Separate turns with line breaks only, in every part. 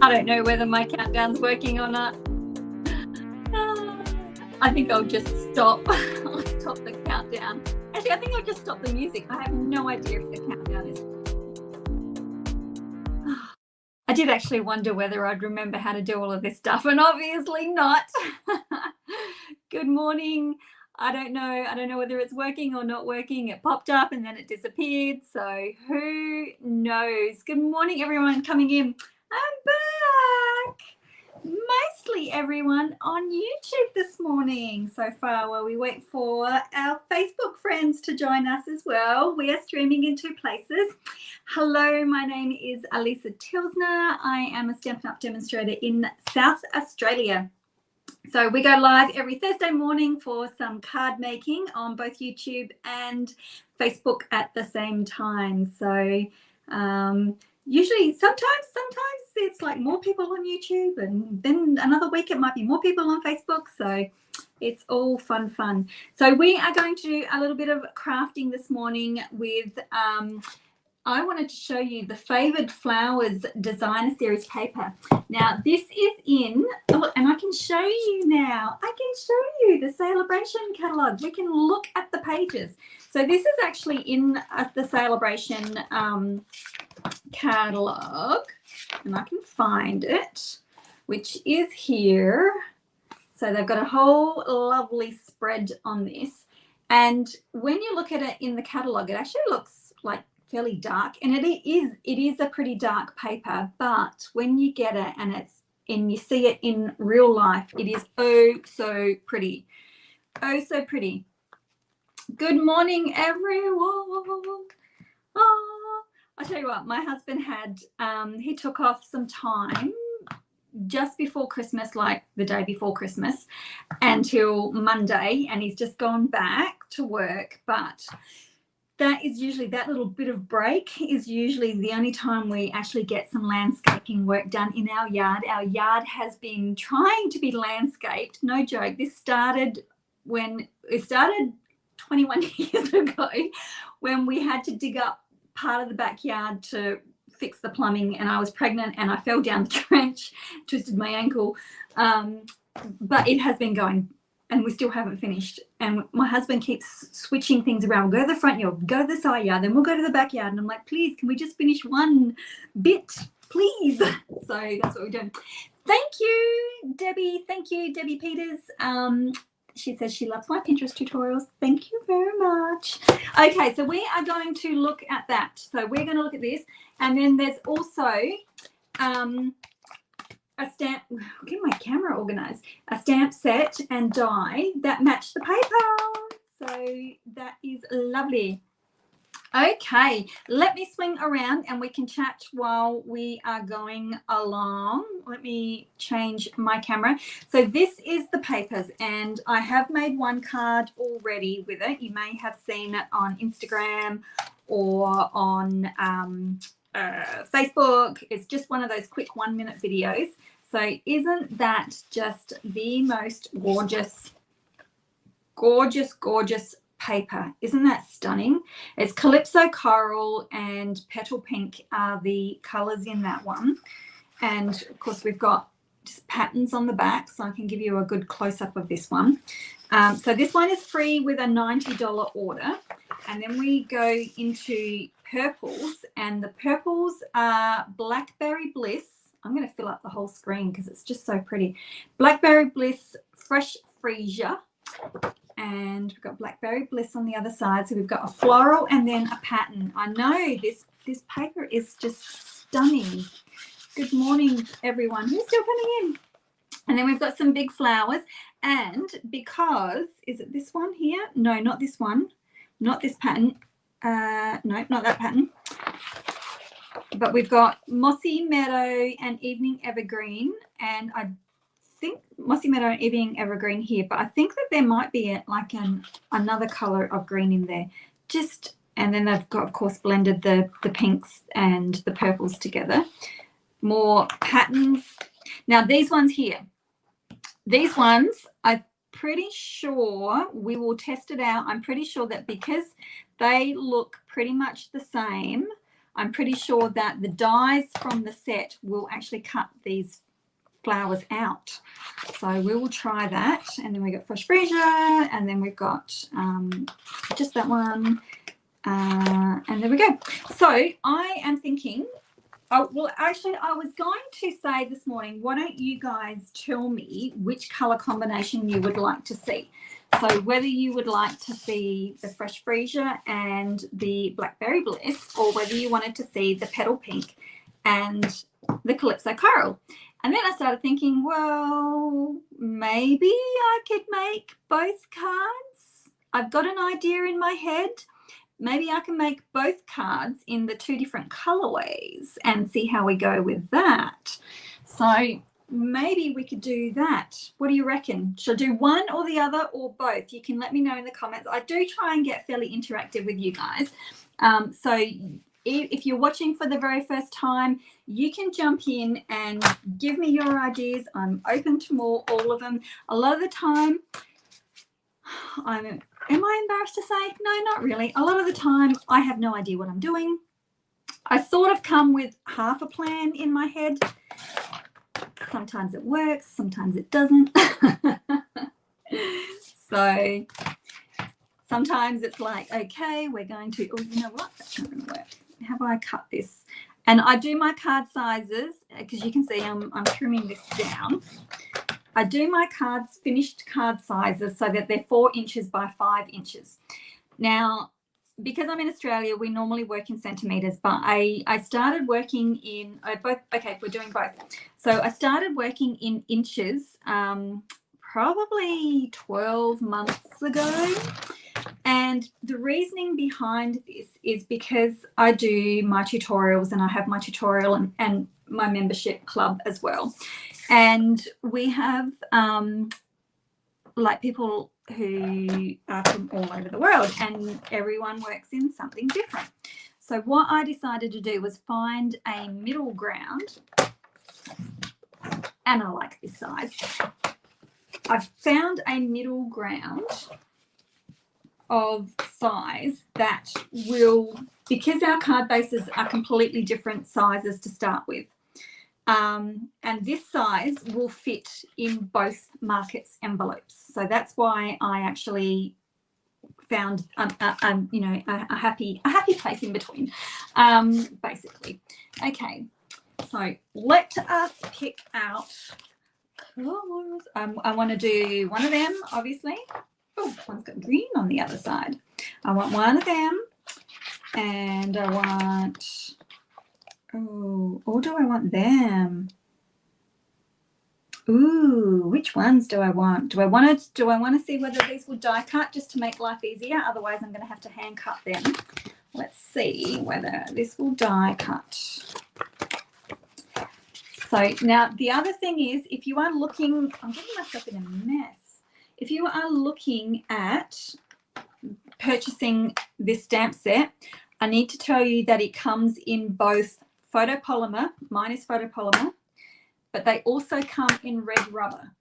I don't know whether my countdown's working or not. I think I'll just stop. I'll stop the countdown. Actually, I think I'll just stop the music. I have no idea if the countdown is. I did actually wonder whether I'd remember how to do all of this stuff, and obviously not. Good morning. I don't know whether it's working or not working. It popped up and then it disappeared. So who knows? Good morning, everyone coming in. I'm back. Mostly everyone on YouTube this morning so far while we wait for our Facebook friends to join us as well. We are streaming in two places. Hello, my name is Alisa Tilsner. I am a Stampin' Up! Demonstrator in South Australia. So we go live every Thursday morning for some card making on both YouTube and Facebook at the same time. So usually sometimes it's like more people on YouTube, and then another week it might be more people on Facebook. So it's all fun. So we are going to do a little bit of crafting this morning with I wanted to show you the Favoured Flowers Designer Series paper. Now, this is in, oh, and I can show you now. I can show you the Celebration catalogue. We can look at the pages. So this is actually in the Celebration catalogue, and I can find it, which is here. So they've got a whole lovely spread on this. And when you look at it in the catalogue, it actually looks like fairly dark, and it is a pretty dark paper, but when you get it and you see it in real life, it is oh so pretty. Good morning, everyone. I tell you what, my husband had he took off some time just before Christmas, like the day before Christmas, until Monday, and he's just gone back to work. But that little bit of break is usually the only time we actually get some landscaping work done in our yard. Our yard has been trying to be landscaped. No joke. This started 21 years ago when we had to dig up part of the backyard to fix the plumbing, and I was pregnant and I fell down the trench, twisted my ankle. But it has been going, and we still haven't finished. And my husband keeps switching things around. We'll go to the front yard, go to the side yard, then we'll go to the backyard. And I'm like, please, can we just finish one bit, please? So that's what we're doing. Thank you, Debbie. Thank you, Debbie Peters. She says she loves my Pinterest tutorials. Thank you very much. Okay, so we are going to look at that. So we're going to look at this. And then there's also a stamp, get my camera organized, a stamp set and die that match the paper. So that is lovely. Okay, let me swing around and we can chat while we are going along. Let me change my camera. So this is the papers, and I have made one card already with it. You may have seen it on Instagram or on Facebook. It's just one of those quick 1-minute videos. So isn't that just the most gorgeous paper? Isn't that stunning? It's Calypso Coral and Petal Pink are the colors in that one. And of course we've got just patterns on the back, so I can give you a good close-up of this one. So this one is free with a $90 order. And then we go into purples, and the purples are Blackberry Bliss. I'm going to fill up the whole screen because it's just so pretty. Blackberry Bliss Fresh Freesia. And we've got Blackberry Bliss on the other side. So we've got a floral and then a pattern. I know this paper is just stunning. Good morning, everyone. Who's still coming in? And then we've got some big flowers. And because, is it this one here? No, not this one. Not this pattern. No, not that pattern. But we've got Mossy Meadow and Evening Evergreen. And I think Mossy Meadow and Evening Evergreen here, but I think that there might be another color of green in there. And then they've got, of course, blended the pinks and the purples together. More patterns. Now these ones here, I'm pretty sure we will test it out. I'm pretty sure that because they look pretty much the same, I'm pretty sure that the dies from the set will actually cut these flowers out. So we will try that. And then we got Fresh Freesia, and then we've got just that one. And there we go. So I am thinking, well, actually, I was going to say this morning, why don't you guys tell me which color combination you would like to see? So whether you would like to see the Fresh Freesia and the Blackberry Bliss, or whether you wanted to see the Petal Pink and the Calypso Coral. And then I started thinking, well, maybe I could make both cards. I've got an idea in my head. Maybe I can make both cards in the 2 different colorways and see how we go with that. So maybe we could do that. What do you reckon? Should I do one or the other or both? You can let me know in the comments. I do try and get fairly interactive with you guys. So if you're watching for the very first time, you can jump in and give me your ideas. I'm open to all of them. A lot of the time, am I embarrassed to say? No, not really. A lot of the time, I have no idea what I'm doing. I sort of come with half a plan in my head. Sometimes it works, sometimes it doesn't. So sometimes it's like, okay, we're going to, oh, you know what? That's not going to work. How do I cut this? And I do my card sizes, because you can see I'm trimming this down. I do my cards, finished card sizes, so that they're 4 inches by 5 inches. Now, because I'm in Australia, we normally work in centimeters, but I started working in both. Okay, we're doing both. So I started working in inches probably 12 months ago. And the reasoning behind this is because I do my tutorials, and I have my tutorial and my membership club as well. And we have like people who are from all over the world, and everyone works in something different. So what I decided to do was find a middle ground, and I like this size. I've found a middle ground of size that will, because our card bases are completely different sizes to start with, and this size will fit in both markets envelopes. So that's why I actually found you know, a happy place in between, basically. Okay, so let us pick out colors. I want to do one of them, obviously. Oh, one's got green on the other side. I want one of them, and I want, oh, or do I want them? Ooh, which ones do I want? Do I want to see whether these will die cut just to make life easier? Otherwise, I'm going to have to hand cut them. Let's see whether this will die cut. So now the other thing is, if you are looking, I'm getting myself in a mess. If you are looking at purchasing this stamp set, I need to tell you that it comes in both photopolymer, mine is photopolymer, but they also come in red rubber.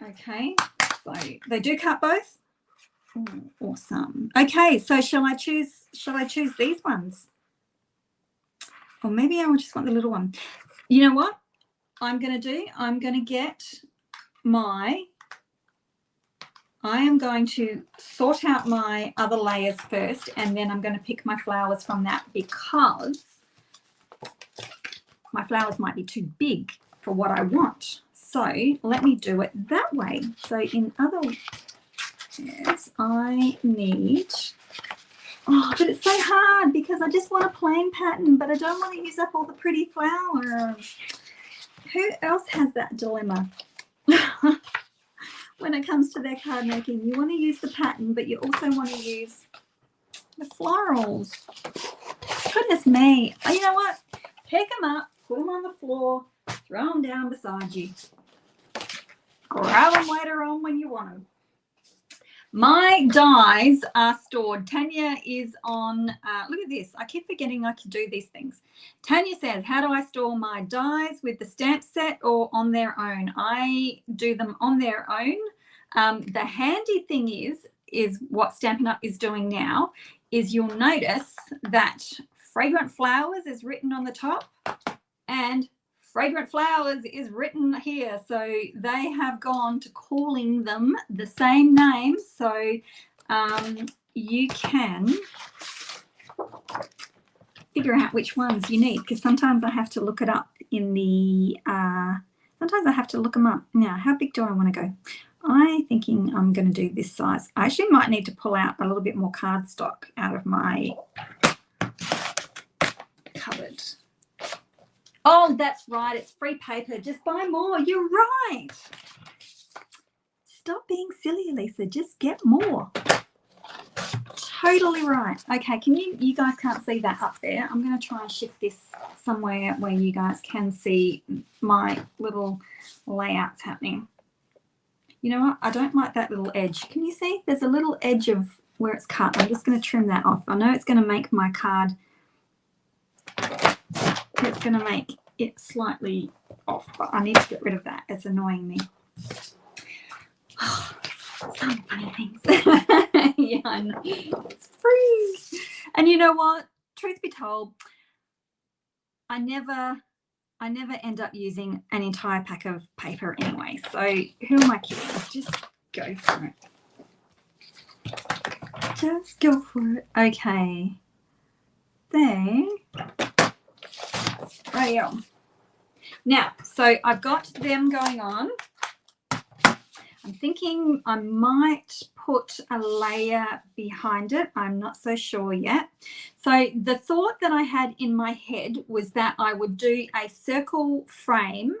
Okay, so they do cut both. Ooh, awesome. Okay, so shall I choose these ones? Or maybe I will just want the little one. You know what I'm going to do? I'm going to get I am going to sort out my other layers first, and then I'm going to pick my flowers from that, because my flowers might be too big for what I want. So let me do it that way. So in other words, I need, oh, but it's so hard because I just want a plain pattern, but I don't want to use up all the pretty flowers. Who else has that dilemma? When it comes to their card making, you want to use the pattern, but you also want to use the florals. Goodness me. Oh, you know what? Pick them up, put them on the floor, throw them down beside you. Grab them later on when you want them. My dies are stored. Tanya is on, look at this. I keep forgetting I can do these things. Tanya says, how do I store my dies, with the stamp set or on their own? I do them on their own. The handy thing is is what Stampin' Up is doing now is you'll notice that Fragrant Flowers is written on the top and Fragrant Flowers is written here. So they have gone to calling them the same name. So you can figure out which ones you need, because sometimes I have to look it up in the, sometimes I have to look them up. Now, how big do I want to go? I'm thinking I'm going to do this size. I actually might need to pull out a little bit more cardstock out of my cupboard. Oh, that's right. It's free paper. Just buy more. You're right. Stop being silly, Alisa. Just get more. Totally right. Okay, can you guys can't see that up there. I'm going to try and shift this somewhere where you guys can see my little layouts happening. You know what? I don't like that little edge. Can you see? There's a little edge of where it's cut. I'm just going to trim that off. I know it's going to make my card, it's going to make it slightly off, but I need to get rid of that. It's annoying me. Oh, some funny things. Yeah, I know. It's free. And you know what? Truth be told, I never end up using an entire pack of paper anyway. So who am I kidding? Just go for it. Just go for it. Okay. There. Right. Now, so I've got them going on. I'm thinking I might put a layer behind it. I'm not so sure yet. So the thought that I had in my head was that I would do a circle frame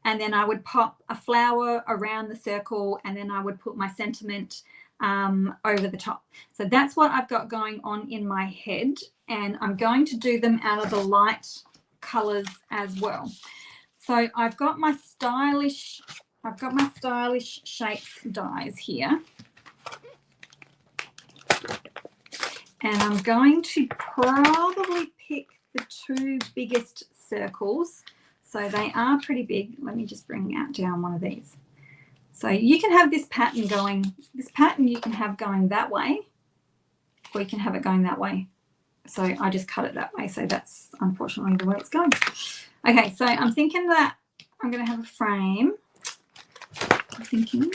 and then I would pop a flower around the circle and then I would put my sentiment over the top. So that's what I've got going on in my head, and I'm going to do them out of the light colors as well. So I've got my stylish shapes dies here, and I'm going to probably pick the two biggest circles. So they are pretty big. Let me just bring out down one of these. So you can have this pattern going, you can have going that way, or you can have it going that way. So I just cut it that way. So that's unfortunately the way it's going. Okay, so I'm thinking that I'm going to have a frame. I'm thinking.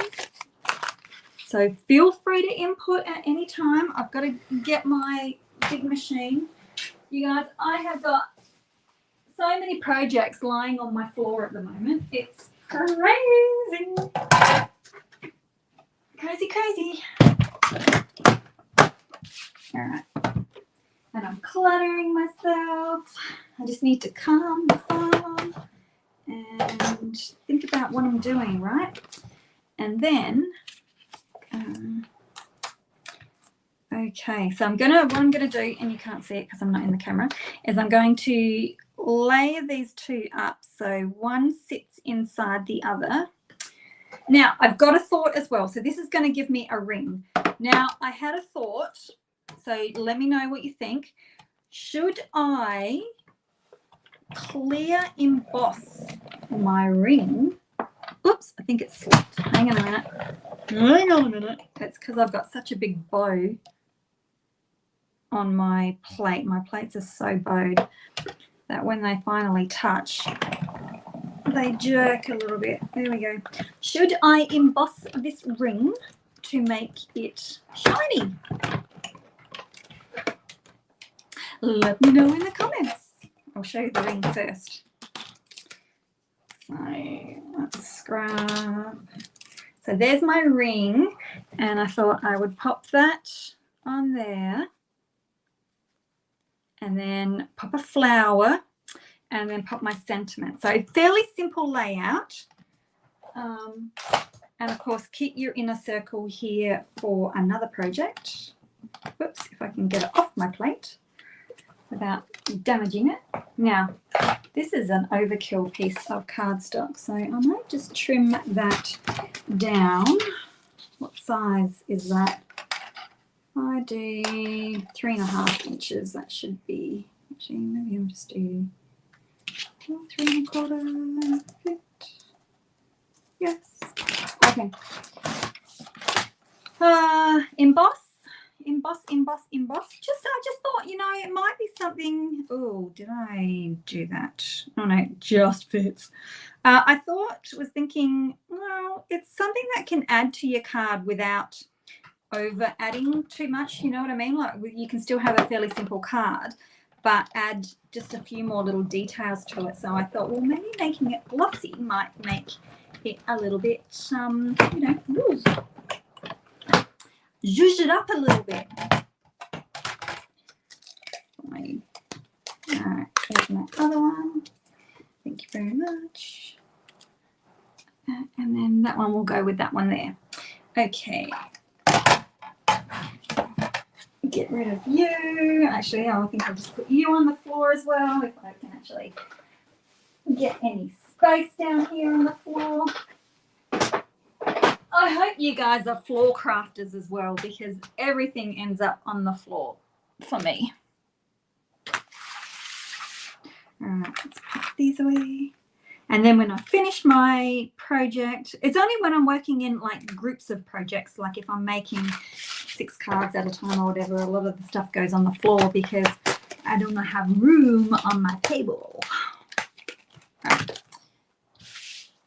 So feel free to input at any time. I've got to get my big machine. You guys, I have got so many projects lying on my floor at the moment. It's crazy. Crazy. All right. And I'm cluttering myself. I just need to calm down and think about what I'm doing, right? And then, okay, so what I'm gonna do, and you can't see it because I'm not in the camera, is I'm going to layer these two up so one sits inside the other. Now, I've got a thought as well. So this is going to give me a ring. Now, I had a thought, so let me know what you think. Should I clear emboss my ring? Oops, I think it's slipped. Hang on a minute. That's because I've got such a big bow on my plate. My plates are so bowed that when they finally touch, they jerk a little bit. There we go. Should I emboss this ring to make it shiny? Let me know in the comments. I'll show you the ring first. So let's scrub. So there's my ring, and I thought I would pop that on there and then pop a flower and then pop my sentiment. So fairly simple layout. And of course, keep your inner circle here for another project. Whoops, if I can get it off my plate without damaging it. Now, this is an overkill piece of cardstock, so I might just trim that down. What size is that? I do 3.5 inches. That should be, actually, maybe I'll just do 3.25 fit. Yes. Okay. emboss. I just thought, you know, it might be something. Oh, did I do that? Oh no, it just fits. I was thinking, well, it's something that can add to your card without over adding too much, you know what I mean? Like you can still have a fairly simple card, but add just a few more little details to it. So I thought, well, maybe making it glossy might make it a little bit, you know, zhuzh it up a little bit. All right, here's my other one. Thank you very much. And then that one will go with that one there. Okay. Get rid of you. Actually, I think I'll just put you on the floor as well if I can actually get any space down here on the floor. I hope you guys are floor crafters as well, because everything ends up on the floor for me. All right, let's put these away. And then when I finish my project, it's only when I'm working in like groups of projects, like if I'm making 6 cards at a time or whatever, a lot of the stuff goes on the floor because I don't have room on my table. Right.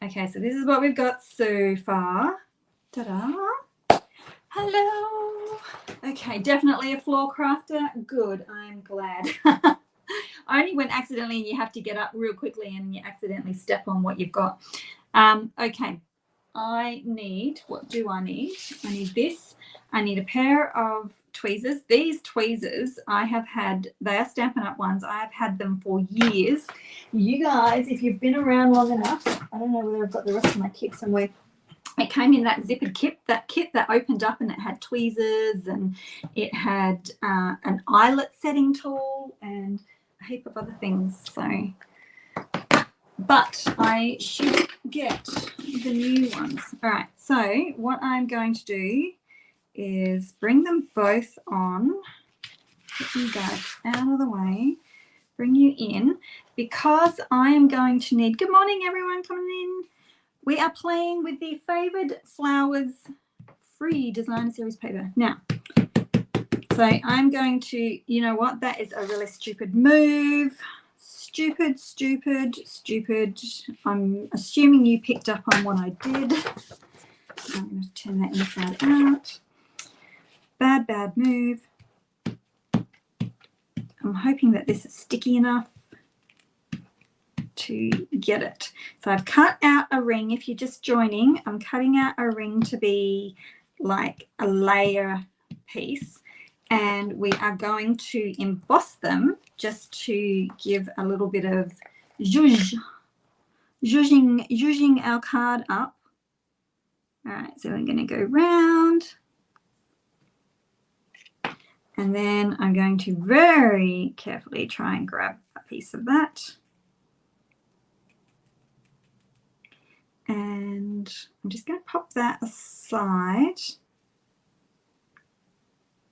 Okay, so this is what we've got so far. Ta-da! Hello! Okay, definitely a floor crafter. Good, I'm glad. I only went accidentally and you have to get up real quickly and you accidentally step on what you've got. Okay, what do I need? I need this. I need a pair of tweezers. These tweezers I have had, they are Stampin' Up ones. I have had them for years. You guys, if you've been around long enough, I don't know whether I've got the rest of my kit somewhere. It came in that zippered kit, that opened up and it had tweezers and it had an eyelet setting tool and a heap of other things. So, but I should get the new ones. All right, so what I'm going to do is bring them both on, get you guys out of the way, bring you in, because I am going to need, good morning everyone coming in. We are playing with the Favoured Flowers free designer series paper. Now, so I'm going to, you know what, that is a really stupid move. Stupid. I'm assuming you picked up on what I did. I'm going to turn that inside out. Bad move. I'm hoping that this is sticky enough to get it. So I've cut out a ring. If you're just joining, I'm cutting out a ring to be like a layer piece, and we are going to emboss them just to give a little bit of zhuzhing our card up. All right, so I'm going to go round, and then I'm going to very carefully try and grab a piece of that. And I'm just going to pop that aside.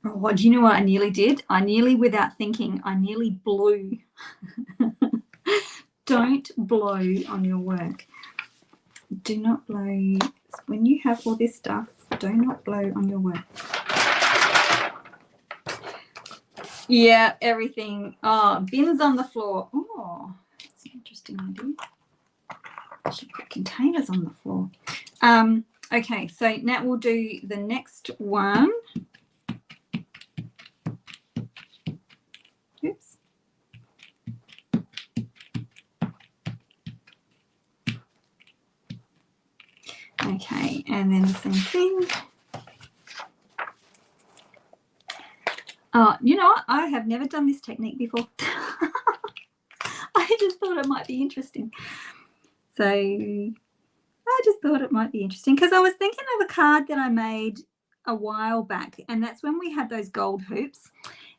Oh, do you know what I nearly did? I nearly, without thinking, I nearly blew. Don't blow on your work. Do not blow. When you have all this stuff, do not blow on your work. Yeah, everything. Oh, bins on the floor. Oh, that's an interesting idea. I should put containers on the floor. Okay, so now we'll do the next one. Oops. Okay, and then the same thing. You know what? I have never done this technique before. I just thought it might be interesting. So I just thought it might be interesting because I was thinking of a card that I made a while back, and that's when we had those gold hoops.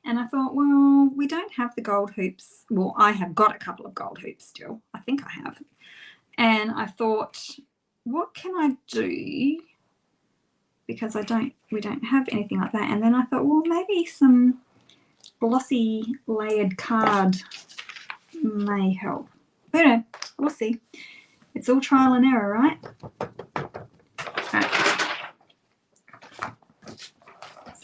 And I thought, well, we don't have the gold hoops. Well, I have got a couple of gold hoops still. I think I have. And I thought, what can I do? Because we don't have anything like that. And then I thought, well, maybe some glossy layered card may help. But no, we'll see. It's all trial and error, right? Right.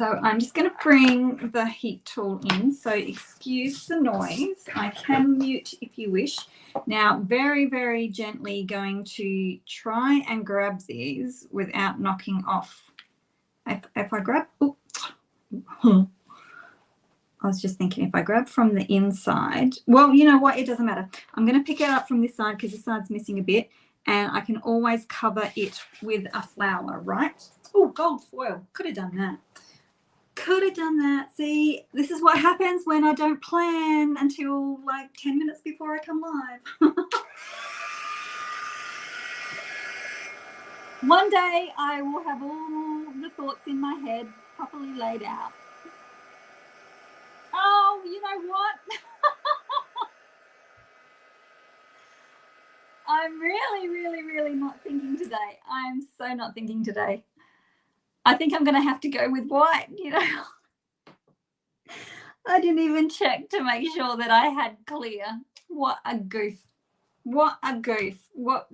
So I'm just going to bring the heat tool in. So excuse the noise. I can mute if you wish. Now, very, very gently going to try and grab these without knocking off. If I grab, oh, I was just thinking if I grab from the inside, well, you know what? It doesn't matter. I'm going to pick it up from this side because this side's missing a bit, and I can always cover it with a flower, right? Oh, gold foil. Could have done that. Could have done that. See, this is what happens when I don't plan until like 10 minutes before I come live. One day I will have all the thoughts in my head properly laid out. Oh, you know what? I'm really, really, really not thinking today. I'm so not thinking today. I think I'm going to have to go with white, you know. I didn't even check to make sure that I had clear. What a goof. What a goof. What?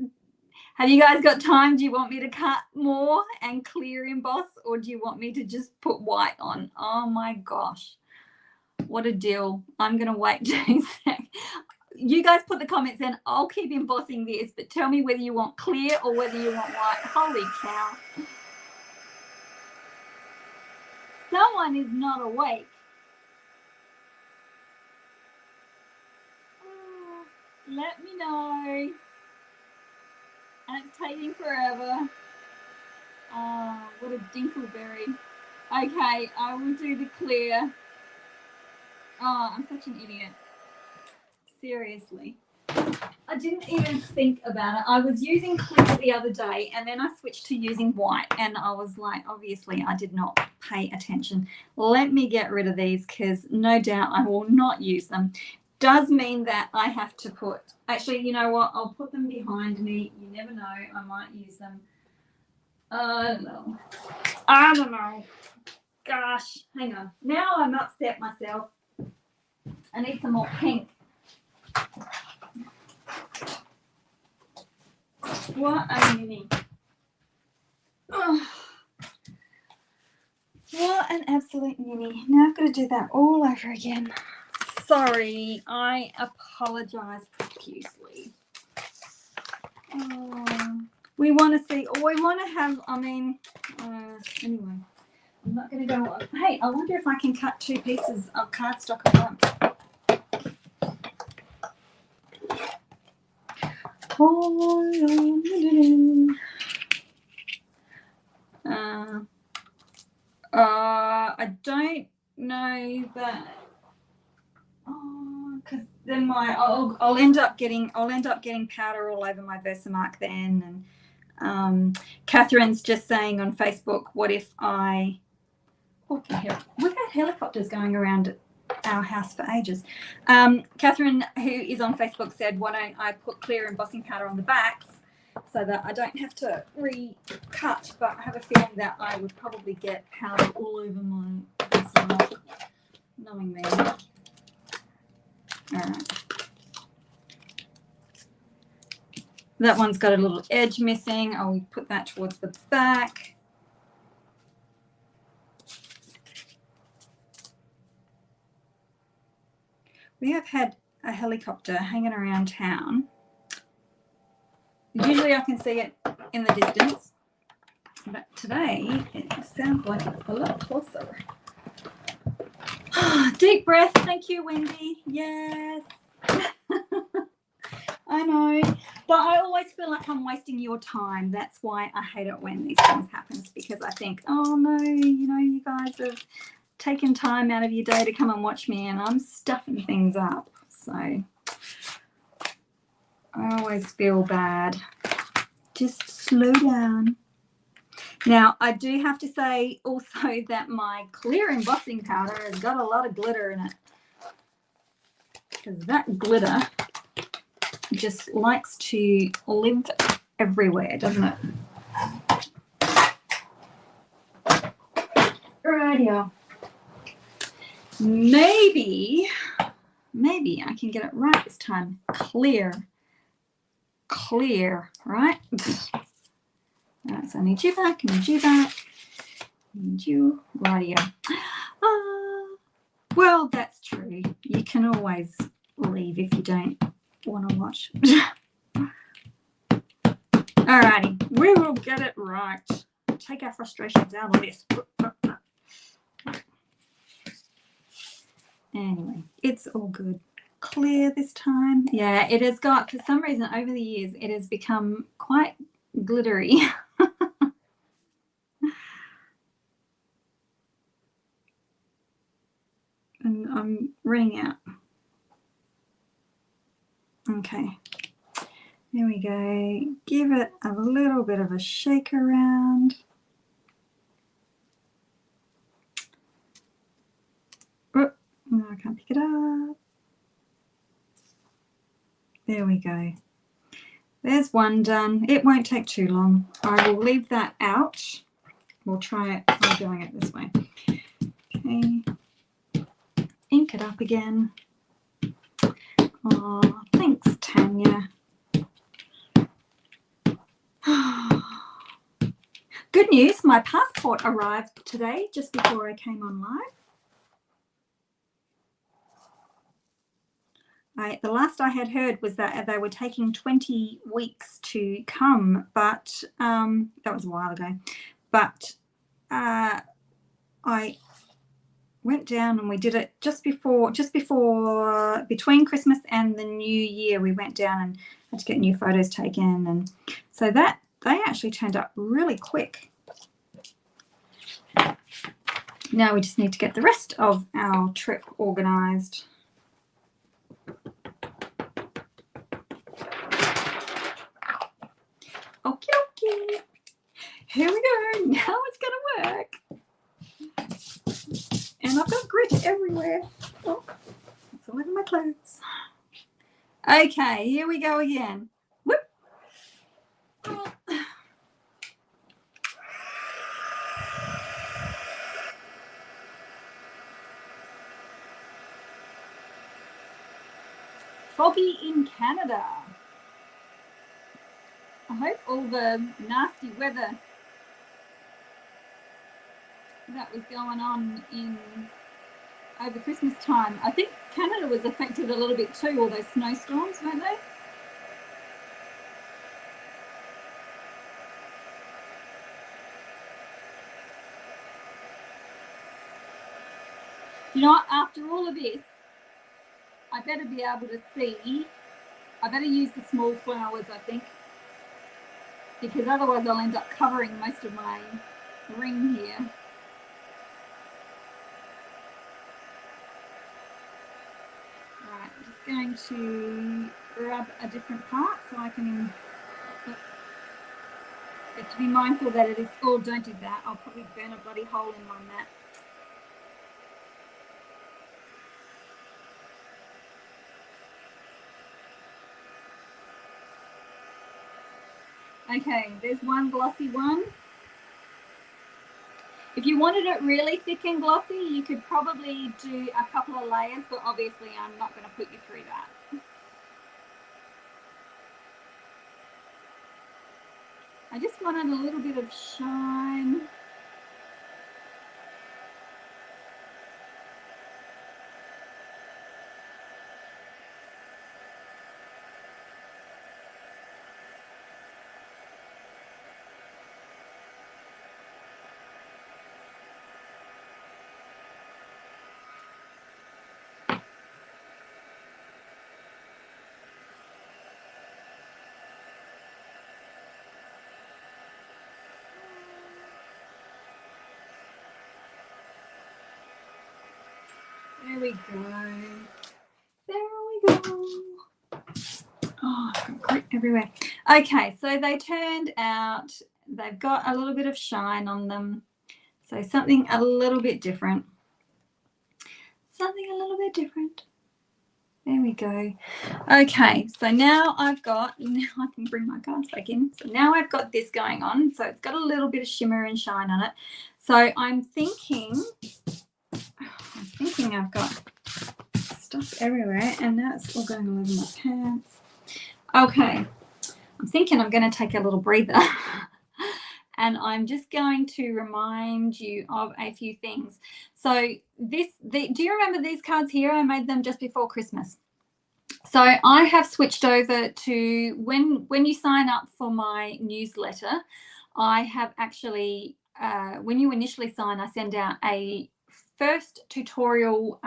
Have you guys got time? Do you want me to cut more and clear emboss, or do you want me to just put white on? Oh my gosh. What a deal. I'm going to wait 2 seconds. You guys put the comments in. I'll keep embossing this, but tell me whether you want clear or whether you want white. Holy cow. Someone is not awake. Oh, let me know. And it's taking forever. Oh, what a dinkleberry. Okay, I will do the clear. Oh, I'm such an idiot. Seriously. I didn't even think about it. I was using clear the other day, and then I switched to using white, and I was like, obviously I did not pay attention. Let me get rid of these because no doubt I will not use them. Does mean that I have to put, actually, you know what? I'll put them behind me. You never know. I might use them. I don't know. I don't know. Gosh, hang on. Now I'm upset myself. I need some more pink. What a mini. Oh, what an absolute mini. Now I've got to do that all over again. Sorry, I apologize profusely. We want to see, or we want to have, I mean, anyway, I'm not going to go on. Hey, I wonder if I can cut 2 pieces of cardstock at once. I don't know that. Oh, because then I'll end up getting powder all over my Versamark then. And Catherine's just saying on Facebook, what if I? Oh, we've had helicopters going around our house for ages. Catherine, who is on Facebook, said, why don't I put clear embossing powder on the backs so that I don't have to recut, but I have a feeling that I would probably get powder all over my Versamark, knowing me. All right. That one's got a little edge missing. I'll put that towards the back. We have had a helicopter hanging around town. Usually I can see it in the distance, but today it sounds like it's a lot closer. Deep breath. Thank you, Wendy. Yes. I know, but I always feel like I'm wasting your time. That's why I hate it when these things happen, because I think, oh no, you know, you guys have taken time out of your day to come and watch me, and I'm stuffing things up. So I always feel bad. Just slow down. Now, I do have to say also that my clear embossing powder has got a lot of glitter in it, because that glitter just likes to live everywhere, doesn't it? Rightio. Maybe I can get it right this time. Clear, right? Right, so I need you back, Need you. Rightio. Well, that's true. You can always leave if you don't want to watch. Alrighty, we will get it right. Take our frustrations out on this. Anyway, it's all good. Clear this time. Yeah, it has got, for some reason over the years, it has become quite glittery. And I'm running out. Okay. There we go. Give it a little bit of a shake around. Oh, no, I can't pick it up. There we go. There's one done. It won't take too long. I will leave that out. We'll try it by doing it this way. Okay. Ink it up again. Oh, thanks, Tanya. Good news, my passport arrived today just before I came on live. The last I had heard was that they were taking 20 weeks to come, but that was a while ago. But I went down and we did it just before, between Christmas and the New Year. We went down and had to get new photos taken, and so that they actually turned up really quick. Now we just need to get the rest of our trip organised. Okie dokie. Here we go. Now it's going to work. And I've got grit everywhere. Oh, it's all over my clothes. Okay, here we go again. Whoop. Foggy in Canada. I hope all the nasty weather that was going on in over Christmas time. I think Canada was affected a little bit too, all those snowstorms, weren't they? You know what, after all of this, I better be able to see. I better use the small flowers, I think, because otherwise I'll end up covering most of my ring here. Right, I'm just going to grab a different part so I can get to be mindful that it is, oh, don't do that. I'll probably burn a bloody hole in my mat. Okay, there's one glossy one. If you wanted it really thick and glossy, you could probably do a couple of layers, but obviously I'm not going to put you through that. I just wanted a little bit of shine. There we go. There we go. Oh, I've got grit everywhere. Okay, so they turned out, they've got a little bit of shine on them. So something a little bit different. Something a little bit different. There we go. Okay, so now I've got, now I can bring my cards back in. So now I've got this going on. So it's got a little bit of shimmer and shine on it. So I'm thinking I've got stuff everywhere, and now it's all going all over my pants. Okay, I'm thinking I'm going to take a little breather and I'm just going to remind you of a few things. So do you remember these cards here? I made them just before Christmas. So I have switched over to when you sign up for my newsletter, I have actually, when you initially sign, I send out a first tutorial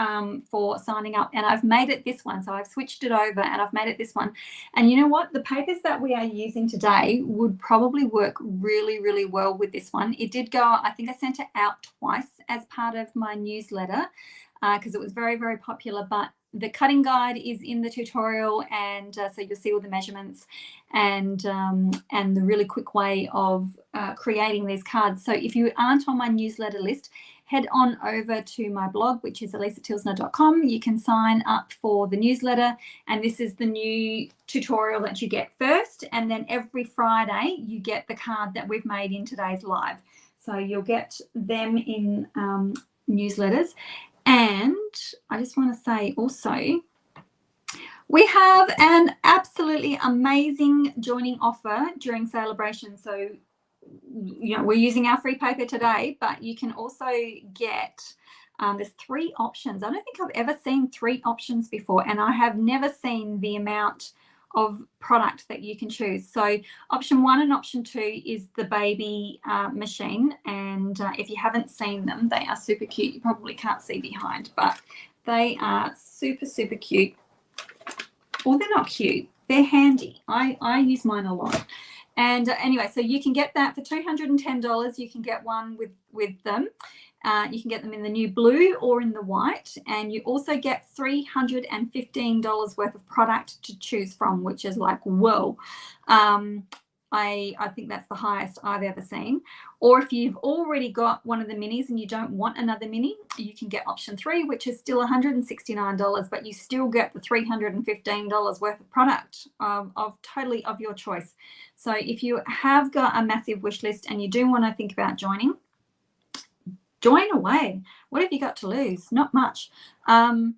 for signing up, and I've made it this one. So I've switched it over and I've made it this one. And you know what? The papers that we are using today would probably work really, really well with this one. It did go, I think I sent it out twice as part of my newsletter because it was very, very popular, but the cutting guide is in the tutorial, and so you'll see all the measurements and the really quick way of creating these cards. So if you aren't on my newsletter list, head on over to my blog, which is alisatilsner.com. You can sign up for the newsletter, and this is the new tutorial that you get first, and then every Friday you get the card that we've made in today's live. So you'll get them in newsletters. And I just want to say also, we have an absolutely amazing joining offer during celebration. So, you know, we're using our free paper today, but you can also get, there's 3 options. I don't think I've ever seen 3 options before, and I have never seen the amount of product that you can choose. So option 1 and option 2 is the baby machine, and if you haven't seen them, they are super cute. You probably can't see behind, but they are super, super cute. Well, they're not cute, they're handy. I use mine a lot. And anyway, so you can get that for $210. You can get one with them. You can get them in the new blue or in the white, and you also get $315 worth of product to choose from, which is like, whoa. I think that's the highest I've ever seen. Or if you've already got one of the minis and you don't want another mini, you can get option 3, which is still $169, but you still get the $315 worth of product of totally of your choice. So if you have got a massive wish list and you do want to think about joining, join away. What have you got to lose? Not much. So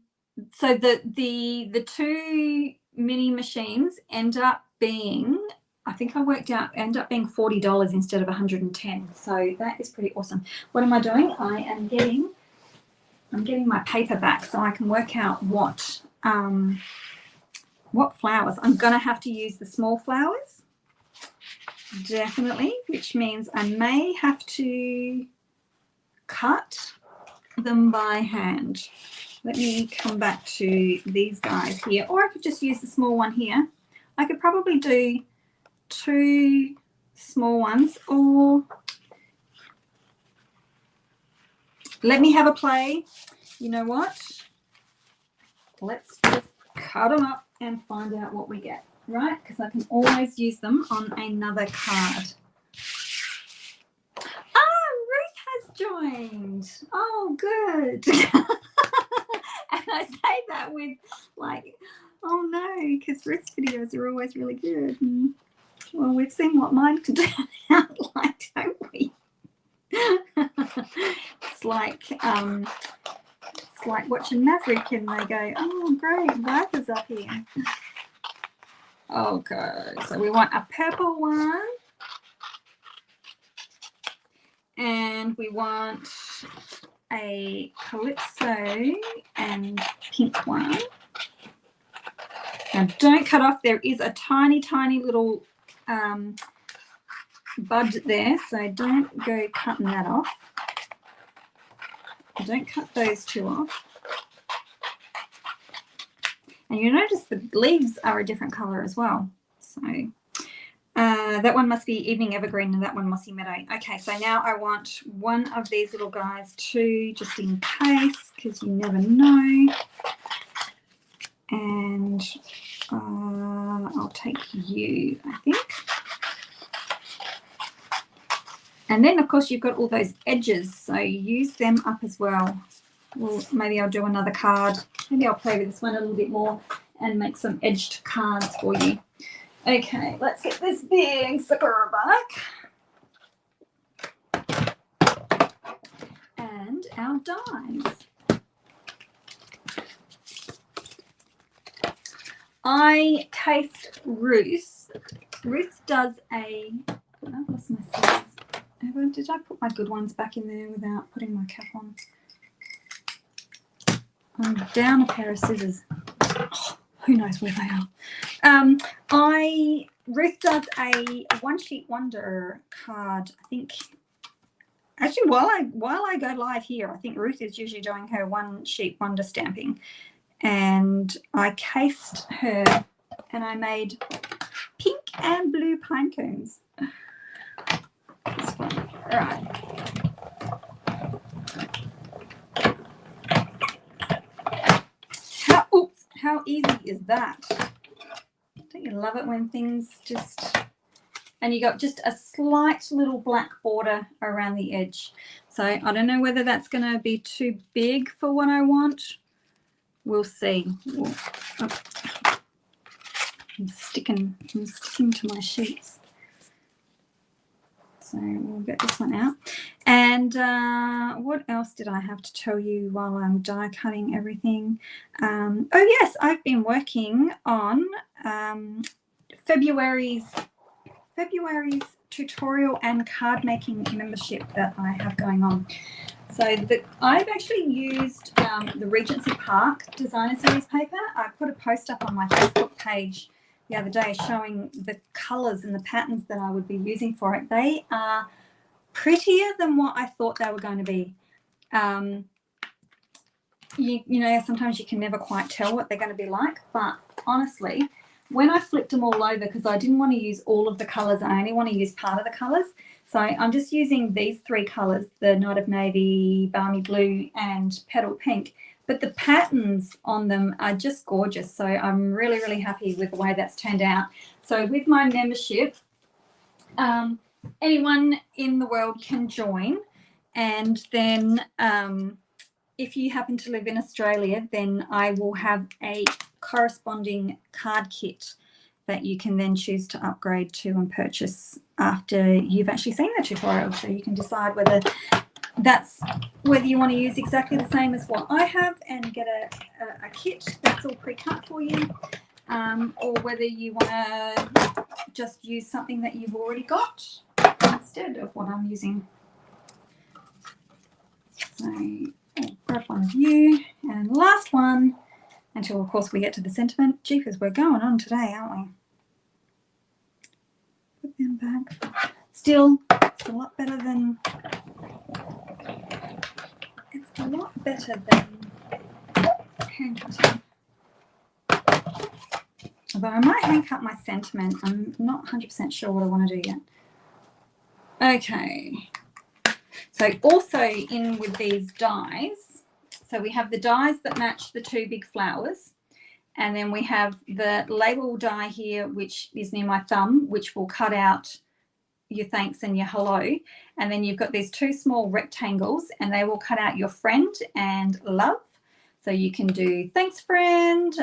the 2 mini machines end up being, I think I worked out, end up being $40 instead of $110. So that is pretty awesome. What am I doing? I'm getting my paper back so I can work out what flowers. I'm gonna have to use the small flowers, definitely, which means I may have to cut them by hand. Let me come back to these guys here, or I could just use the small one here. I could probably do 2 small ones, or let me have a play. You know what? Let's just cut them up and find out what we get, right? Because I can always use them on another card. Joined. Oh, good. And I say that with like, oh no, because Ruth's videos are always really good. And, well, we've seen what mine can turn out like, don't we? It's like watching Maverick and they go, oh great, Viper's up here. Okay, so we want a purple one. And we want a Calypso and pink one. Now don't cut off, there is a tiny, tiny little bud there, so don't go cutting that off. Don't cut those 2 off. And you notice the leaves are a different colour as well. So that one must be Evening Evergreen and that one Mossy Meadow. Okay, so now I want one of these little guys too, just in case, because you never know. And I'll take you, I think. And then, of course, you've got all those edges, so use them up as well. Well, maybe I'll do another card. Maybe I'll play with this one a little bit more and make some edged cards for you. Okay, let's get this big sucker back. And our dies. I taste Ruth. Ruth does a, I've lost my scissors. Did I put my good ones back in there without putting my cap on? I'm down a pair of scissors. Oh, who knows where they are? Ruth does a One Sheet Wonder card. I think actually while I go live here, I think Ruth is usually doing her One Sheet Wonder stamping, and I cased her and I made pink and blue pine cones. This one, all right. How easy is that? Don't you love it when things just, and you got just a slight little black border around the edge. So I don't know whether that's going to be too big for what I want. We'll see. I'm sticking to my sheets. So we'll get this one out. And what else did I have to tell you while I'm die cutting everything? Oh yes, I've been working on February's tutorial and card making membership that I have going on. So I've actually used the Regency Park Designer Series paper. I put a post up on my Facebook page the other day showing the colours and the patterns that I would be using for it. They are prettier than what I thought they were going to be. You know, sometimes you can never quite tell what they're going to be like, but honestly, when I flipped them all over, because I didn't want to use all of the colours, I only want to use part of the colours. So I'm just using these three colours, the Night of Navy, Balmy Blue and Petal Pink. But the patterns on them are just gorgeous. So I'm really, really happy with the way that's turned out. So with my membership, anyone in the world can join. And then if you happen to live in Australia, then I will have a corresponding card kit that you can then choose to upgrade to and purchase after you've actually seen the tutorial. So you can decide whether you want to use exactly the same as what I have and get a kit that's all pre-cut for you, or whether you want to just use something that you've already got instead of what I'm using. So I'll grab one of you, and last one until of course we get to the sentiment. Jeepers, we're going on today, aren't we? Put them back. Still, it's a lot better than hand cutting. Although I might hand cut my sentiment. I'm not 100% sure what I want to do yet. Okay. So also in with these dies, so we have the dies that match the two big flowers, and then we have the label die here, which is near my thumb, which will cut out your thanks and your hello. And then you've got these two small rectangles, and they will cut out your friend and love. So you can do thanks friend,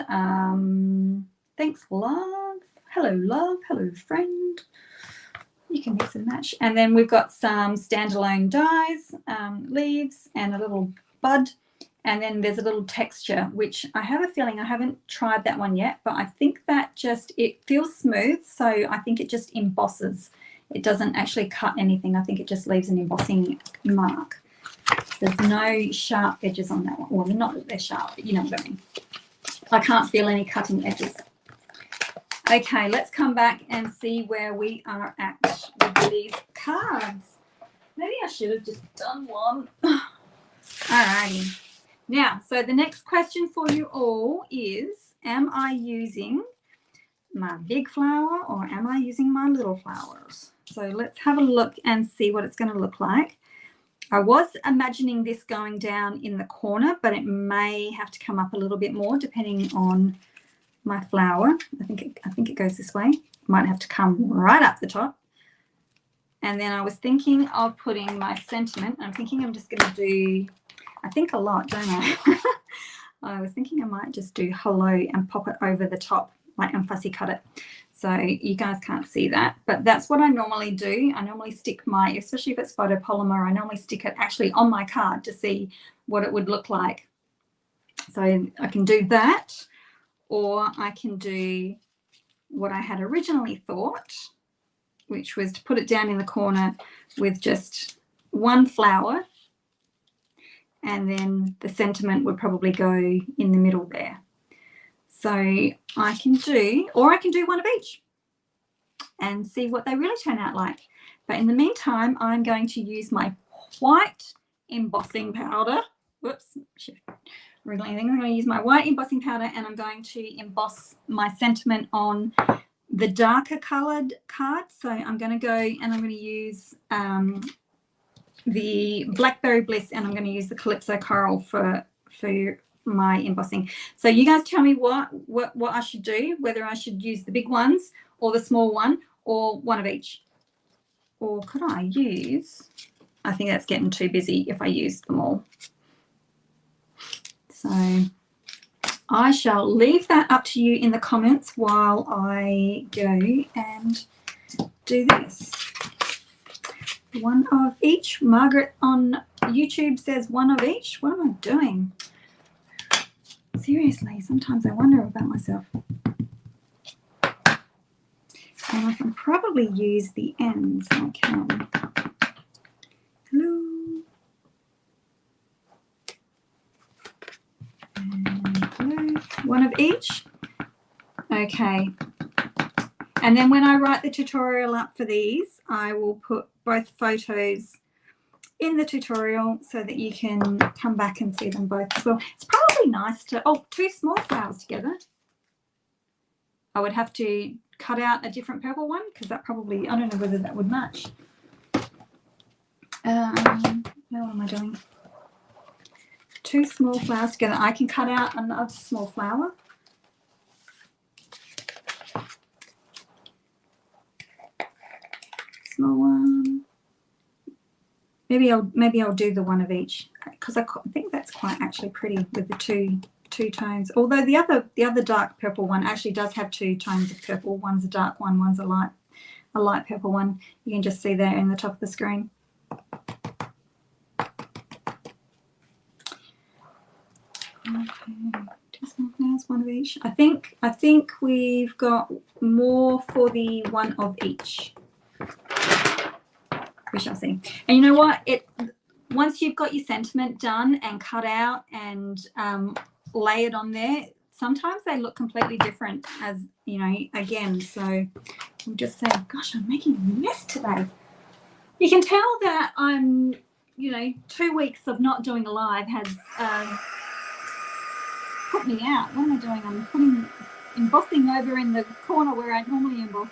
thanks love, hello friend. You can mix and match. And then we've got some standalone dies, leaves and a little bud. And then there's a little texture, which I have a feeling I haven't tried that one yet, but I think that it feels smooth. So I think it just embosses. It doesn't actually cut anything. I think it just leaves an embossing mark. There's no sharp edges on that one. Well, not that they're sharp, but you know what I mean. I can't feel any cutting edges. Okay, let's come back and see where we are at with these cards. Maybe I should have just done one. Alrighty. Now, so the next question for you all is, am I using my big flower or am I using my little flowers? So let's have a look and see what it's going to look like. I was imagining this going down in the corner, but it may have to come up a little bit more depending on my flower. I think it goes this way. Might have to come right up the top. And then I was thinking of putting my sentiment. I'm thinking I'm just going to do, I think a lot, don't I? I was thinking I might just do hello and pop it over the top, like, and fussy cut it. So you guys can't see that, but that's what I normally do. I normally stick my, especially if it's photopolymer, I normally stick it actually on my card to see what it would look like. So I can do that, or I can do what I had originally thought which was to put it down in the corner with just one flower, and then the sentiment would probably go in the middle there. So I can do, or I can do one of each and see what they really turn out like. But in the meantime, I'm going to use my white embossing powder. Whoops, I'm going to use my white embossing powder, and I'm going to emboss my sentiment on the darker colored card. So I'm going to go and I'm going to use the Blackberry Bliss, and I'm going to use the Calypso Coral for my embossing. So you guys tell me what I should do, whether I should use the big ones or the small one or one of each. Or could I use, I think that's getting too busy if I use them all. So I shall leave that up to you in the comments while I go and do this. One of each. Margaret on YouTube says one of each. What am I doing? Seriously, sometimes I wonder about myself. And I can probably use the ends. I can. Hello. And hello. One of each. Okay. And then when I write the tutorial up for these, I will put both photos in the tutorial so that you can come back and see them both as well. It's probably nice to, oh, two small flowers together. I would have to cut out a different purple one because that probably, I don't know whether that would match. What am I doing? Two small flowers together. I can cut out another small flower. Small one. Maybe I'll do the one of each because I think that's quite actually pretty with the two tones. Although the other dark purple one actually does have two tones of purple. One's a dark one, one's a light purple one. You can just see there in the top of the screen. Okay, two small flowers, one of each. I think we've got more for the one of each. We shall see. And you know what? Once you've got your sentiment done and cut out and layered on there, sometimes they look completely different, as you know, again. So I'm just saying, gosh, I'm making a mess today. You can tell that I'm, 2 weeks of not doing a live has put me out. What am I doing? I'm putting embossing over in the corner where I normally emboss.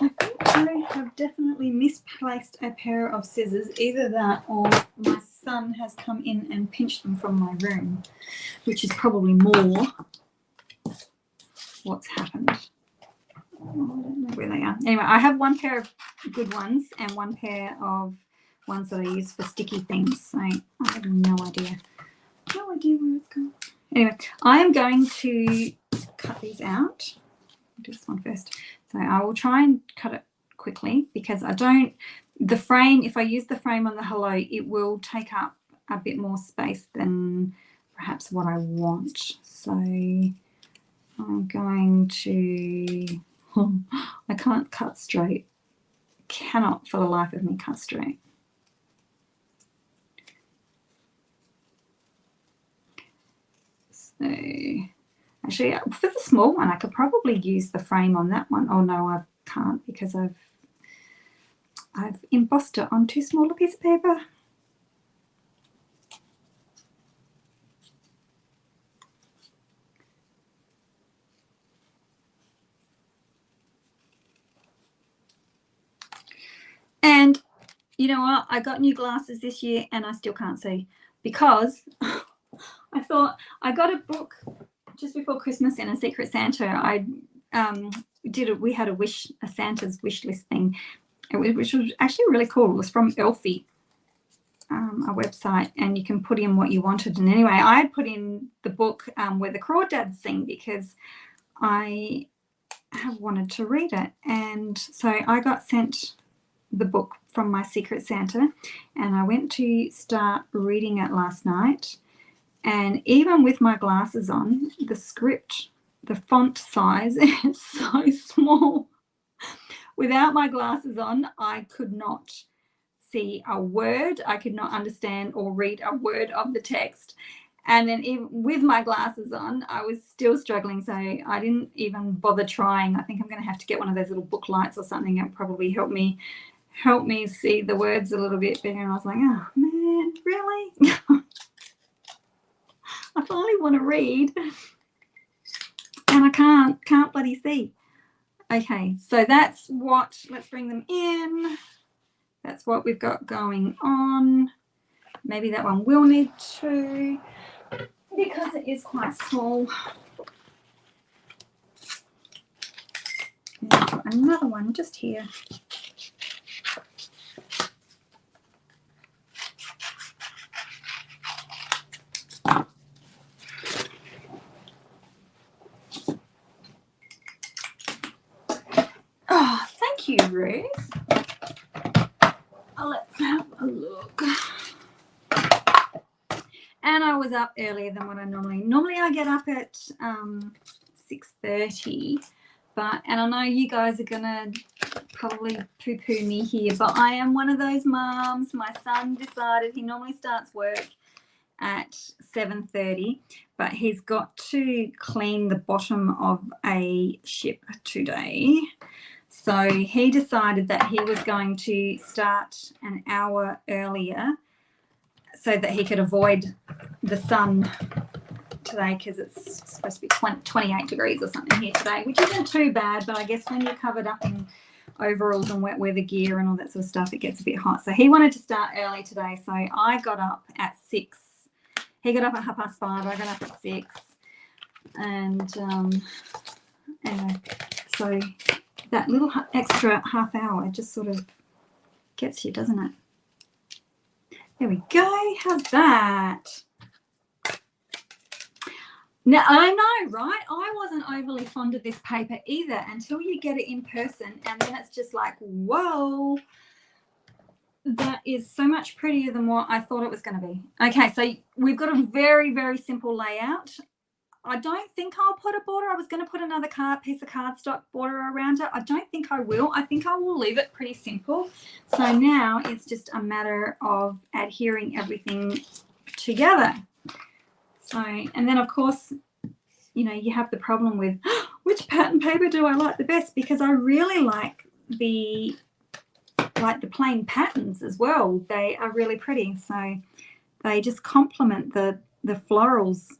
I think I have definitely misplaced a pair of scissors. Either that or my son has come in and pinched them from my room, which is probably more what's happened. Oh, I don't know where they are. Anyway, I have one pair of good ones and one pair of ones that I use for sticky things. So I have no idea. No idea where it's going. Anyway, I am going to cut these out. I'll do this one first. So I will try and cut it quickly because the frame, if I use the frame on the hello, it will take up a bit more space than perhaps what I want. So I'm going to, I can't cut straight. Cannot for the life of me cut straight. So actually, for the small one, I could probably use the frame on that one. Oh no, I can't because I've embossed it on too small a piece of paper. And you know what? I got new glasses this year and I still can't see because I thought I got a book just before Christmas in a Secret Santa, I we had a Santa's wish list thing, which was actually really cool. It was from Elfie, a website, and you can put in what you wanted. And anyway, I had put in the book where the Crawdads sing because I have wanted to read it. And so I got sent the book from my Secret Santa, and I went to start reading it last night. And even with my glasses on, the script, the font size is so small. Without my glasses on, I could not see a word. I could not understand or read a word of the text. And then even with my glasses on, I was still struggling. So I didn't even bother trying. I think I'm going to have to get one of those little book lights or something. It'll probably help me see the words a little bit better. And I was like, oh man, really? I finally want to read and I can't bloody see. Okay, so that's what, let's bring them in. That's what we've got going on. Maybe that one will need to, because it is quite small. And I've got another one just here. Oh, thank you, Ruth. Let's have a look. And I was up earlier than what I normally I get up at 6:30, and I know you guys are gonna probably poo-poo me here, but I am one of those moms. My son decided he normally starts work at 7:30, but he's got to clean the bottom of a ship today. So he decided that he was going to start an hour earlier so that he could avoid the sun today, because it's supposed to be 28 degrees or something here today, which isn't too bad, but I guess when you're covered up in overalls and wet weather gear and all that sort of stuff, it gets a bit hot. So he wanted to start early today, so I got up at 6. He got up at 5:30, I got up at 6. And anyway, so that little extra half hour just sort of gets you, doesn't it? There we go. How's that? Now, I know, right? I wasn't overly fond of this paper either until you get it in person, and then it's just like, whoa, that is so much prettier than what I thought it was going to be. Okay, so we've got a very, very simple layout. I don't think I'll put a border. I was going to put another piece of cardstock border around it. I don't think I will. I think I will leave it pretty simple. So now it's just a matter of adhering everything together. So, and then of course, you know, you have the problem with which pattern paper do I like the best, because I really like the plain patterns as well. They are really pretty. So they just complement the florals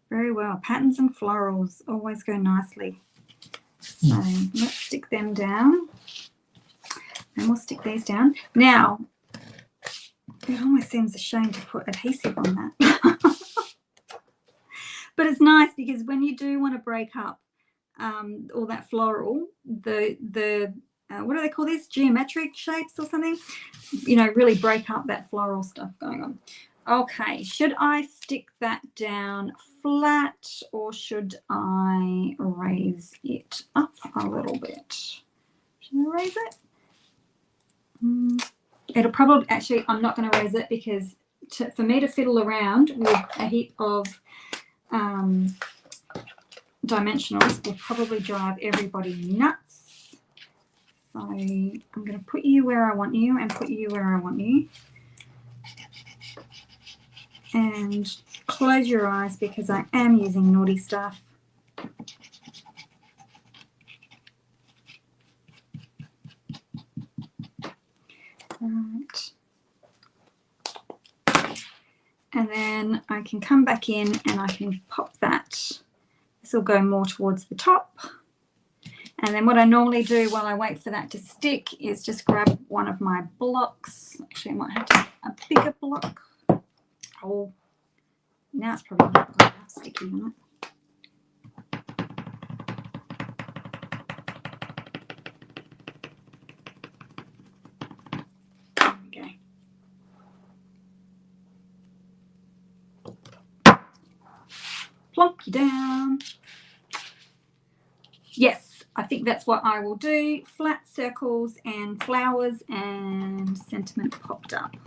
very well. Patterns and florals always go nicely. So let's stick them down. And we'll stick these down. Now, it almost seems a shame to put adhesive on that. But it's nice because when you do want to break up all that floral, the what do they call these? Geometric shapes or something? You know, really break up that floral stuff going on. Okay, should I stick that down flat or should I raise it up a little bit? Should I raise it? It'll probably, actually, I'm not going to raise it because for me to fiddle around with a heap of dimensionals will probably drive everybody nuts. So I'm going to put you where I want you and put you where I want you. And close your eyes because I am using naughty stuff. Right. And then I can come back in and I can pop that. This will go more towards the top. And then what I normally do while I wait for that to stick is just grab one of my blocks. Actually, I might have to have a bigger block. Oh, now it's probably not quite enough sticky on it. go. Plonk you down. Yes, I think that's what I will do. Flat circles and flowers and sentiment popped up.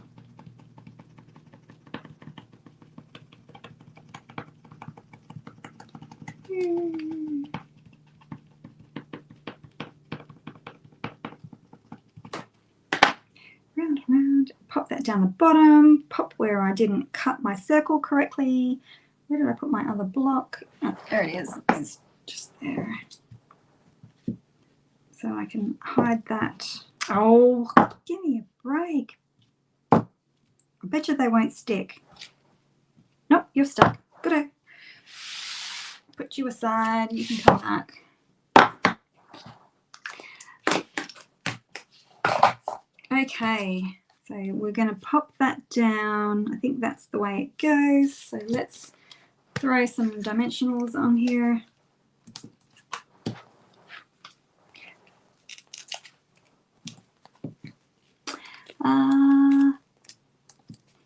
Round, round. Pop that down the bottom. Pop where I didn't cut my circle correctly. Where did I put my other block? Oh, there it is. It's just there. So I can hide that. Oh, give me a break. I bet you they won't stick. Nope, you're stuck. Good. Put you aside. You can come back. Okay, so we're going to pop that down. I think that's the way it goes. So let's throw some dimensionals on here.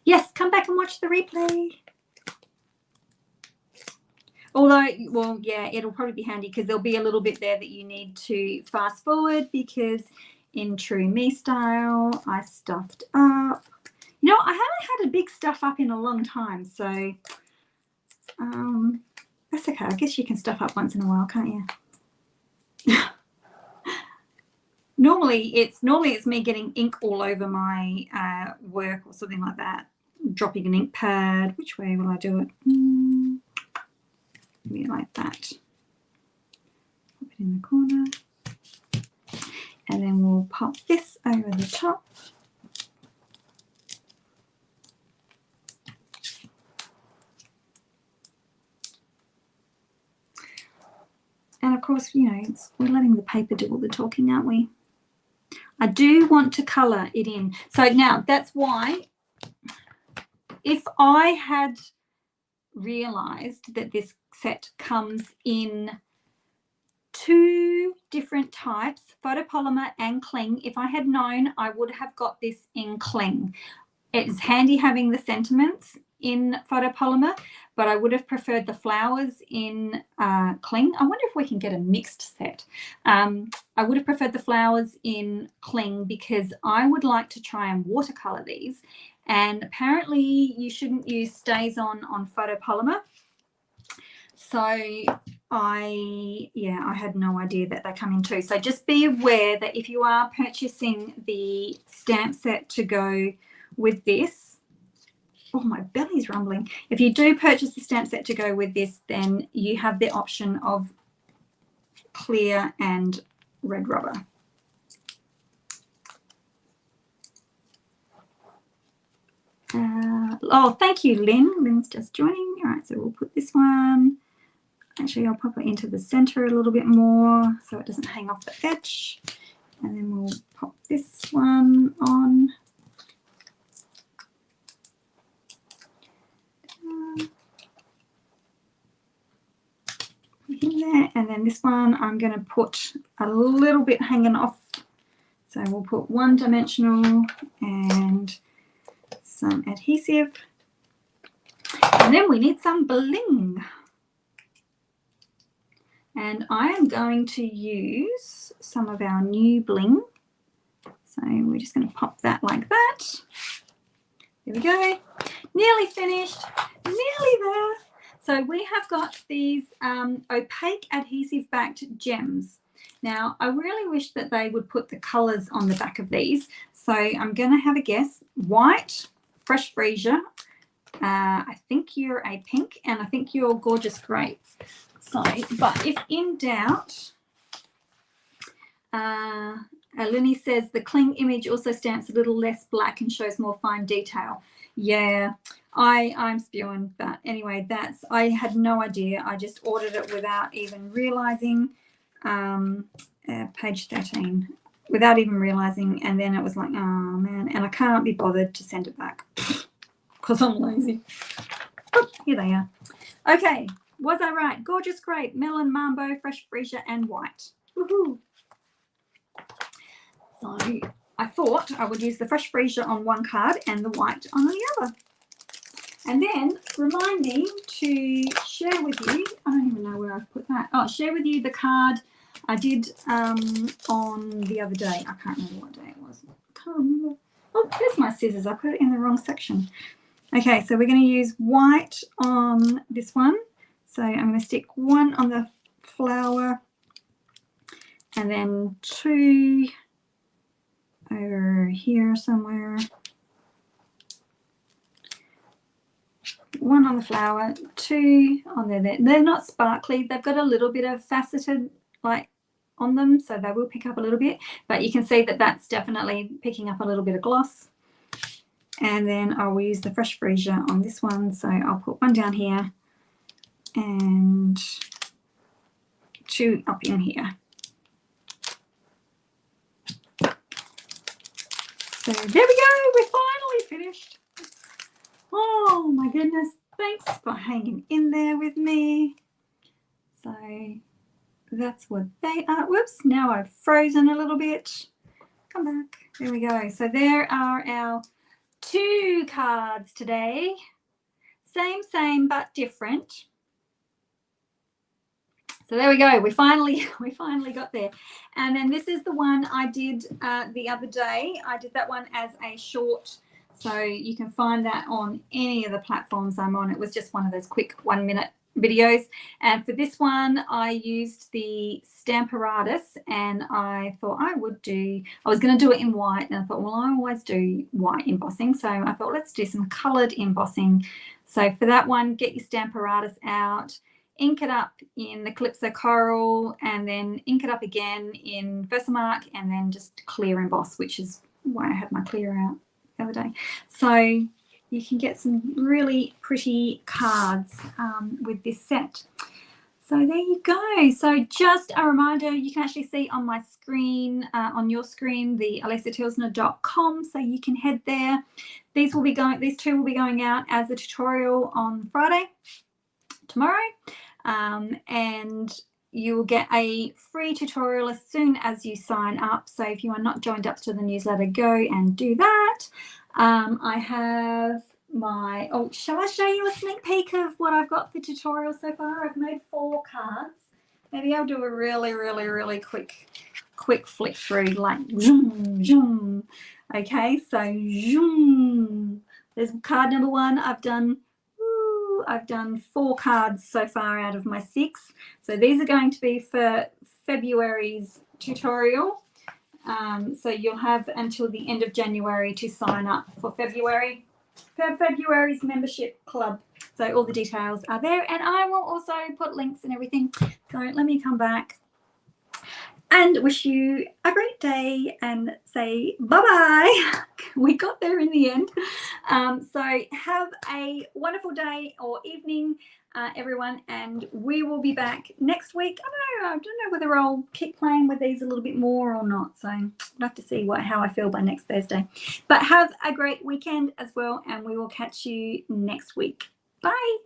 Yes, come back and watch the replay. Although, well, yeah, it'll probably be handy because there'll be a little bit there that you need to fast forward because in true me style, I stuffed up. You know, I haven't had a big stuff up in a long time, so that's okay. I guess you can stuff up once in a while, can't you? Normally it's me getting ink all over my work or something like that. Dropping an ink pad. Which way will I do it? Maybe like that. Pop it in the corner. And then we'll pop this over the top. And of course, you know, we're letting the paper do all the talking, aren't we? I do want to colour it in. So now that's why if I had realised that this set comes in 2 different types, photopolymer and cling, if I had known, I would have got this in cling. It's handy having the sentiments in photopolymer, but I would have preferred the flowers in cling. I wonder if we can get a mixed set. I would have preferred the flowers in cling because I would like to try and watercolor these. And apparently you shouldn't use stays on photopolymer. So I had no idea that they come in 2. So just be aware that if you are purchasing the stamp set to go with this, oh, my belly's rumbling. If you do purchase the stamp set to go with this, then you have the option of clear and red rubber. Oh, thank you, Lynn. Lynn's just joining. All right, so we'll put this one. Actually, I'll pop it into the center a little bit more so it doesn't hang off the edge. And then we'll pop this one on. In there, and then this one I'm going to put a little bit hanging off. So we'll put 1 dimensional and some adhesive. And then we need some bling. And I am going to use some of our new bling. So we're just going to pop that like that. There we go. Nearly finished. Nearly there. So we have got these opaque adhesive backed gems. Now, I really wish that they would put the colours on the back of these. So I'm going to have a guess. White, Fresh Freesia. I think you're a pink, and I think you're Gorgeous Grape. So, but if in doubt, Eleni says the cling image also stamps a little less black and shows more fine detail. Yeah, I'm spewing that. Anyway, I had no idea. I just ordered it without even realizing. Page 13, without even realizing, and then it was like, oh man, and I can't be bothered to send it back because I'm lazy. Oh, here they are. Okay, was I right? Gorgeous Grape, Melon, Mambo, Fresh Freesia, and White. Woohoo! So I thought I would use the Fresh Freesia on one card and the white on the other. And then remind me to share with you, I don't even know where I've put that. Oh, share with you the card I did on the other day. I can't remember what day it was. I can't remember. Oh, there's my scissors. I put it in the wrong section. Okay, so we're going to use white on this one. So I'm going to stick one on the flower and then two over here somewhere. One on the flower, two on there. They're not sparkly. They've got a little bit of faceted like on them, so they will pick up a little bit, but you can see that that's definitely picking up a little bit of gloss. And then I will use the Fresh Freesia on this one, so I'll put one down here and two up in here. So there we go, we're finally finished. Oh my goodness, thanks for hanging in there with me. So that's what they are. Whoops, now I've frozen a little bit. Come back, there we go. So there are our two cards today. Same, but different. So there we go. We finally got there. And then this is the one I did the other day. I did that one as a short, so you can find that on any of the platforms I'm on. It was just one of those quick 1-minute videos. And for this one, I used the Stamparatus, and I thought I was going to do it in white, and I thought, well, I always do white embossing, so I thought let's do some colored embossing. So for that one, get your Stamparatus out, ink it up in the Calypso Coral, and then ink it up again in Versamark, and then just clear emboss, which is why I had my clear out the other day. So you can get some really pretty cards with this set. So there you go. So just a reminder, you can actually see on my screen, on your screen, the alisatilsner.com, so you can head there. These two will be going out as a tutorial on Friday, tomorrow, and you will get a free tutorial as soon as you sign up. So if you are not joined up to the newsletter, go and do that. I have my, shall I show you a sneak peek of what I've got for tutorial so far? I've made 4 cards. Maybe I'll do a really quick flick through, like zoom, zoom. Okay, so zoom. There's card number 1. I've done 4 cards so far out of my 6. So these are going to be for February's tutorial. So you'll have until the end of January to sign up for February's membership club. So all the details are there, and I will also put links and everything. So let me come back and wish you a great day and say bye-bye. We got there in the end. So have a wonderful day or evening, everyone, and we will be back next week. I don't know whether I'll keep playing with these a little bit more or not, so I'll have to see how I feel by next Thursday. But have a great weekend as well, and we will catch you next week. Bye.